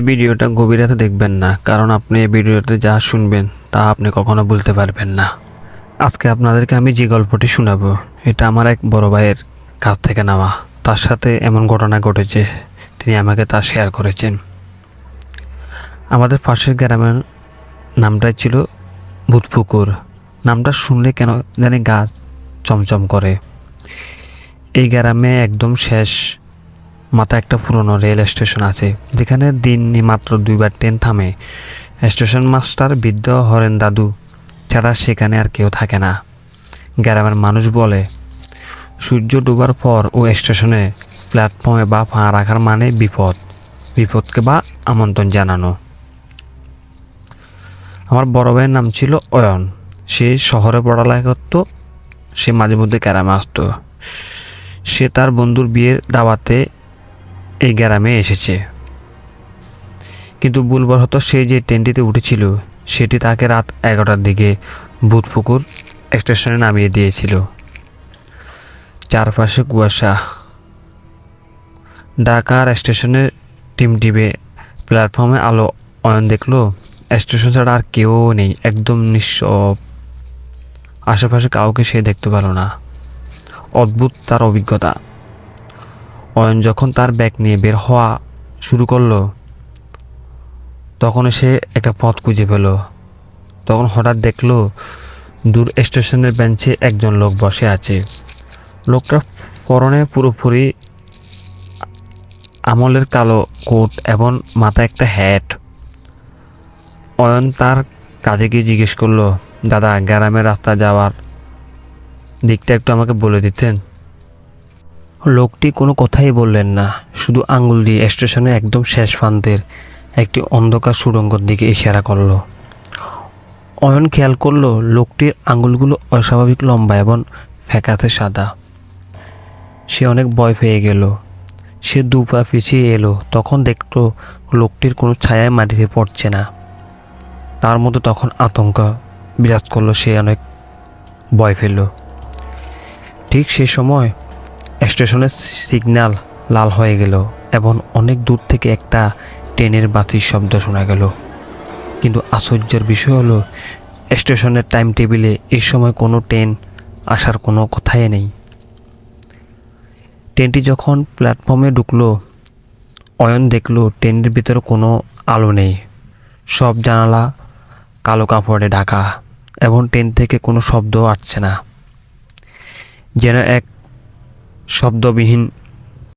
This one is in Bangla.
ভিডিওটা গভীর রাতে দেখবেন না, কারণ আপনি এই ভিডিওতে যা শুনবেন তা আপনি কখনো বলতে পারবেন না। আজকে আপনাদেরকে আমি যে গল্পটি শোনাবো, এটা আমার এক বড় ভাইয়ের কাছ থেকে নেওয়া। তার সাথে এমন ঘটনা ঘটেছে, তিনি আমাকে তা শেয়ার করেছেন। আমাদের পাশের গ্রামের নামটাই ছিল ভূতপুকুর। নামটা শুনলে কেন জানি গা চমচম করে। এই গ্রামে একদম শেষ মাথা একটা পুরনো রেল স্টেশন আছে, যেখানে দিনে মাত্র 2বার ট্রেন থামে। স্টেশন মাস্টার বৃদ্ধ হরেন দাদু ছাড়া সেখানে আর কেউ থাকে না। গ্রামের মানুষ বলে, সূর্য ডোবার পর ও স্টেশনে প্ল্যাটফর্মে বা পা রাখার মানে বিপদকে বা আমন্ত্রণ জানানো। আমার বড় ভাইয়ের নাম ছিল অয়ন। সে শহরে পড়ালেখা করতো। সে মাঝে মধ্যে গ্রামে আসতো। সে তার বন্ধুর বিয়ের দাওয়াতে এই গ্রামে এসেছে, কিন্তু ভুলবশত সে যে ট্রেনটিতে উঠেছিল সেটি তাকে রাত 11টার দিকে ভূতপুকুর স্টেশনে নামিয়ে দিয়েছিল। চারপাশে কুয়াশা। ঢাকার স্টেশনের টিমটিমে প্ল্যাটফর্মে আলো। অয়ন দেখলো স্টেশন ছাড়া আর কেউ নেই, একদম নিঃশব। আশেপাশে কাউকে সে দেখতে পেল না। অদ্ভুত তার অভিজ্ঞতা। অয়ন যখন তার ব্যাগ নিয়ে বের হওয়া শুরু করলো, তখন সে একটা পথ খুঁজে পেল। তখন হঠাৎ দেখলো দূর স্টেশনের বেঞ্চে একজন লোক বসে আছে। লোকটার পরনে পুরোপুরি আমলের কালো কোট এবং মাথায় একটা হ্যাট। অয়ন তার কাছে গিয়ে জিজ্ঞেস করলো, দাদা, গ্রামের রাস্তা যাওয়ার দিকটা একটু আমাকে বলে দিতেন? লোকটি কোনো কথাই বললেন না, শুধু আঙ্গুল দিয়ে স্টেশনের একদম শেষ প্রান্তের একটি অন্ধকার সুড়ঙ্গের দিকে ইশারা করলো। অয়ন খেয়াল করলো লোকটির আঙ্গুলগুলো অস্বাভাবিক লম্বা এবং ফ্যাকাশে সাদা। সে অনেক ভয় পেয়ে গেল। সে 2 পা পিছিয়ে এলো। তখন দেখলো লোকটির কোনো ছায়ায় মাটিতে পড়ছে না। তার মধ্যে তখন আতঙ্ক বিরাজ করলো। সে অনেক ভয় পেল। ঠিক সেই সময় স্টেশনের সিগন্যাল লাল হয়ে গেল এবং অনেক দূর থেকে একটা ট্রেনের বাতির শব্দ শোনা গেল। কিন্তু আশ্চর্যের বিষয় হলো, স্টেশনের টাইম টেবিলে এই সময় কোনো ট্রেন আসার কোনো কথাই নেই। ট্রেনটি যখন প্ল্যাটফর্মে ঢুকলো, অয়ন দেখলো ট্রেনের ভিতরে কোনো আলো নেই। সব জানালা কালো কাপড়ে ঢাকা এবং ট্রেন থেকে কোনো শব্দ আসছে না। যেন এক শব্দবিহীন